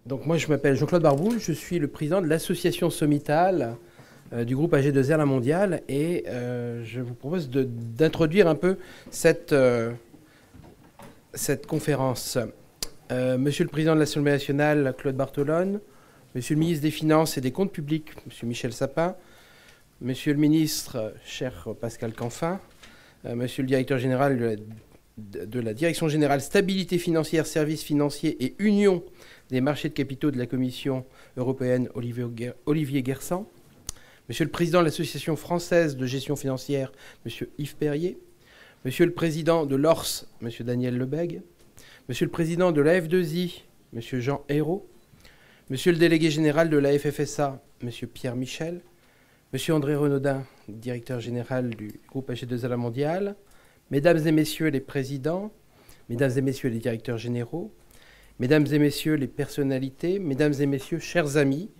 Donc moi, je m'appelle Jean-Claude Barboul, je suis le président de l'association Sommital du groupe AG2R La Mondiale et je vous propose d'introduire un peu cette conférence. Monsieur le président de l'Assemblée nationale, Claude Bartolone, monsieur le ministre des Finances et des Comptes publics, monsieur Michel Sapin, monsieur le ministre, cher Pascal Canfin, monsieur le directeur général de la Direction générale Stabilité financière, services financiers et Union des marchés de capitaux de la Commission européenne, Olivier Guersan, monsieur le président de l'Association française de gestion financière, monsieur Yves Perrier, monsieur le président de l'ORS, monsieur Daniel Lebègue, monsieur le président de la F2I, monsieur Jean Ayrault, monsieur le délégué général de la FFSA, monsieur Pierre Michel, monsieur André Renaudin, directeur général du groupe AG2R La Mondiale, mesdames et messieurs les présidents, mesdames et messieurs les directeurs généraux, mesdames et messieurs les personnalités, mesdames et messieurs, chers amis,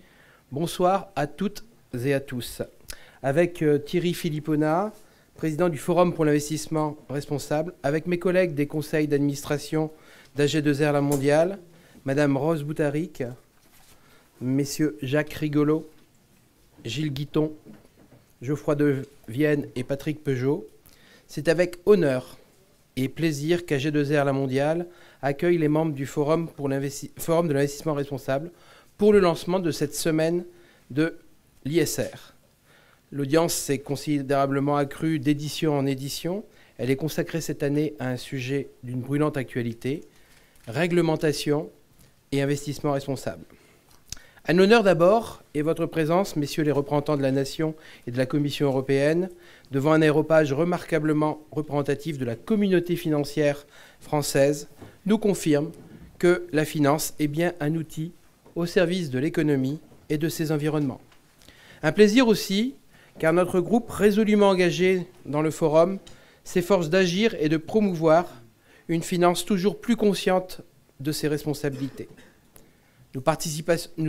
bonsoir à toutes et à tous. Avec Thierry Philippona, président du Forum pour l'investissement responsable, avec mes collègues des conseils d'administration d'AG2R La Mondiale, madame Rose Boutaric, messieurs Jacques Rigolo, Gilles Guiton, Geoffroy de Vienne et Patrick Peugeot, c'est avec honneur et plaisir qu'AG2R La Mondiale accueille les membres du Forum de l'investissement responsable pour le lancement de cette semaine de l'ISR. L'audience s'est considérablement accrue d'édition en édition. Elle est consacrée cette année à un sujet d'une brûlante actualité, réglementation et investissement responsable. Un honneur d'abord est votre présence, messieurs les représentants de la Nation et de la Commission européenne, devant un aéropage remarquablement représentatif de la communauté financière française, nous confirme que la finance est bien un outil au service de l'économie et de ses environnements. Un plaisir aussi, car notre groupe résolument engagé dans le forum s'efforce d'agir et de promouvoir une finance toujours plus consciente de ses responsabilités. Nous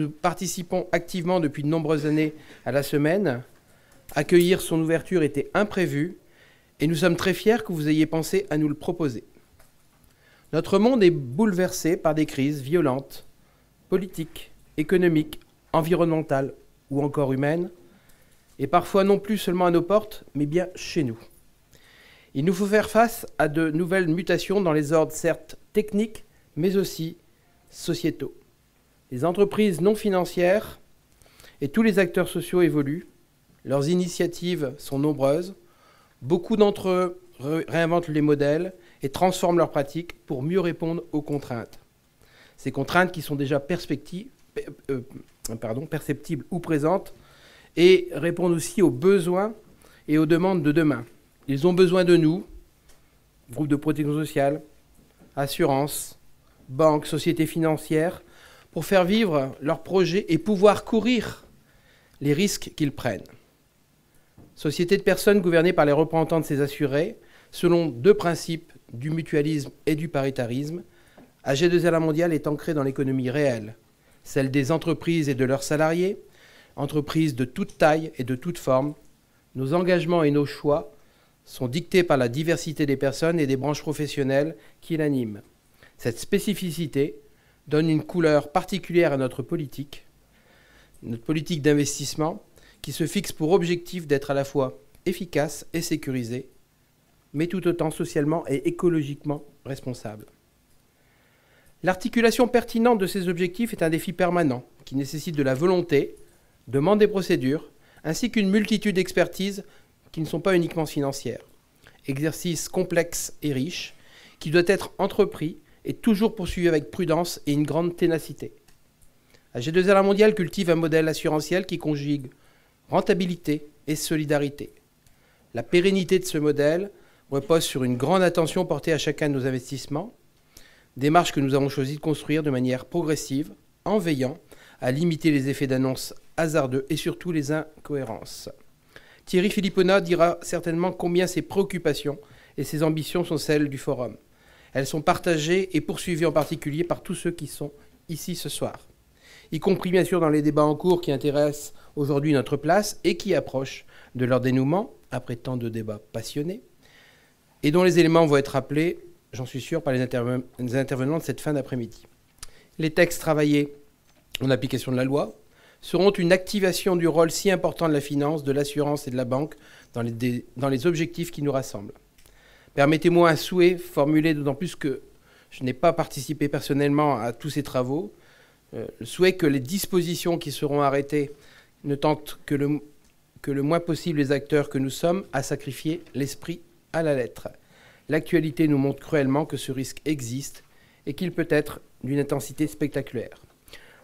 participons activement depuis de nombreuses années à la semaine. Accueillir son ouverture était imprévu et nous sommes très fiers que vous ayez pensé à nous le proposer. Notre monde est bouleversé par des crises violentes, politiques, économiques, environnementales ou encore humaines, et parfois non plus seulement à nos portes, mais bien chez nous. Il nous faut faire face à de nouvelles mutations dans les ordres certes techniques, mais aussi sociétaux. Les entreprises non financières et tous les acteurs sociaux évoluent. Leurs initiatives sont nombreuses. Beaucoup d'entre eux réinventent les modèles et transforment leurs pratiques pour mieux répondre aux contraintes. Ces contraintes qui sont déjà perceptibles ou présentes et répondent aussi aux besoins et aux demandes de demain. Ils ont besoin de nous, groupes de protection sociale, assurances, banques, sociétés financières, pour faire vivre leurs projets et pouvoir courir les risques qu'ils prennent. Société de personnes gouvernées par les représentants de ces assurés, selon deux principes du mutualisme et du paritarisme, AG2R La Mondiale est ancrée dans l'économie réelle, celle des entreprises et de leurs salariés, entreprises de toute taille et de toute forme. Nos engagements et nos choix sont dictés par la diversité des personnes et des branches professionnelles qui l'animent. Cette spécificité donne une couleur particulière à notre politique d'investissement qui se fixe pour objectif d'être à la fois efficace et sécurisée, mais tout autant socialement et écologiquement responsable. L'articulation pertinente de ces objectifs est un défi permanent qui nécessite de la volonté, demande des procédures, ainsi qu'une multitude d'expertises qui ne sont pas uniquement financières. Exercice complexe et riche qui doit être entrepris et toujours poursuivi avec prudence et une grande ténacité. AG2R La Mondiale cultive un modèle assurantiel qui conjugue rentabilité et solidarité. La pérennité de ce modèle repose sur une grande attention portée à chacun de nos investissements, démarche que nous avons choisi de construire de manière progressive, en veillant à limiter les effets d'annonce hasardeux et surtout les incohérences. Thierry Philippona dira certainement combien ses préoccupations et ses ambitions sont celles du Forum. Elles sont partagées et poursuivies en particulier par tous ceux qui sont ici ce soir, y compris bien sûr dans les débats en cours qui intéressent aujourd'hui notre place et qui approchent de leur dénouement, après tant de débats passionnés, et dont les éléments vont être rappelés, j'en suis sûr, par les intervenants de cette fin d'après-midi. Les textes travaillés en application de la loi, seront une activation du rôle si important de la finance, de l'assurance et de la banque dans les objectifs qui nous rassemblent. Permettez-moi un souhait formulé d'autant plus que je n'ai pas participé personnellement à tous ces travaux, le souhait que les dispositions qui seront arrêtées ne tentent que le moins possible les acteurs que nous sommes à sacrifier l'esprit à la lettre. L'actualité nous montre cruellement que ce risque existe et qu'il peut être d'une intensité spectaculaire.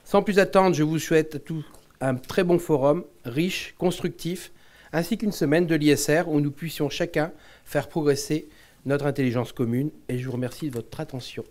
Sans plus attendre, je vous souhaite à tous un très bon forum, riche, constructif, ainsi qu'une semaine de l'ISR où nous puissions chacun faire progresser notre intelligence commune. Et je vous remercie de votre attention.